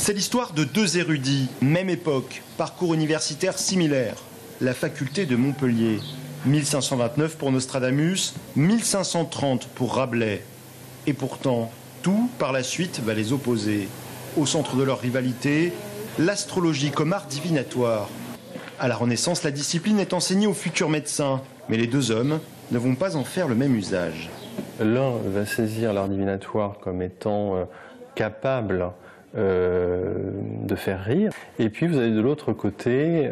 C'est l'histoire de deux érudits, même époque, parcours universitaire similaire. La faculté de Montpellier, 1529 pour Nostradamus, 1530 pour Rabelais. Et pourtant, tout, par la suite, va les opposer. Au centre de leur rivalité, l'astrologie comme art divinatoire. À la Renaissance, la discipline est enseignée aux futurs médecins, mais les deux hommes ne vont pas en faire le même usage. L'un va saisir l'art divinatoire comme étant capable de faire rire. Et puis vous avez de l'autre côté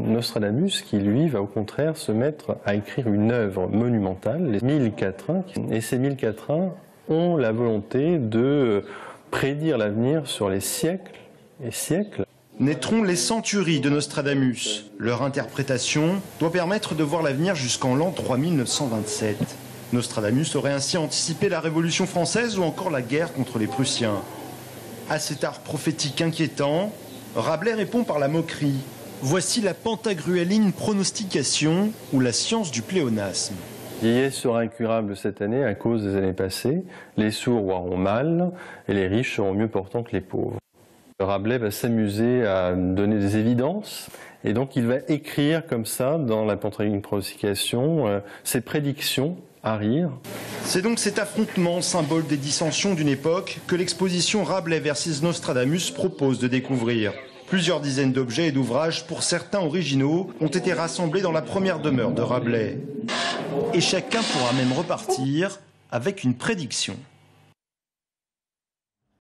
Nostradamus qui lui va au contraire se mettre à écrire une œuvre monumentale, les 1000 quatrains. Et ces 1000 quatrains ont la volonté de prédire l'avenir sur les siècles et siècles. Naîtront les centuries de Nostradamus. Leur interprétation doit permettre de voir l'avenir jusqu'en l'an 3927. Nostradamus aurait ainsi anticipé la Révolution française ou encore la guerre contre les Prussiens. À cet art prophétique inquiétant, Rabelais répond par la moquerie. Voici la pentagruéline pronostication ou la science du pléonasme. Vieillesse sera incurable cette année à cause des années passées. Les sourds auront mal et les riches seront mieux portants que les pauvres. Rabelais va s'amuser à donner des évidences et donc il va écrire comme ça dans la pentagruéline pronostication ses prédictions à rire. C'est donc cet affrontement, symbole des dissensions d'une époque, que l'exposition Rabelais versus Nostradamus propose de découvrir. Plusieurs dizaines d'objets et d'ouvrages, pour certains originaux, ont été rassemblés dans la première demeure de Rabelais. Et chacun pourra même repartir avec une prédiction.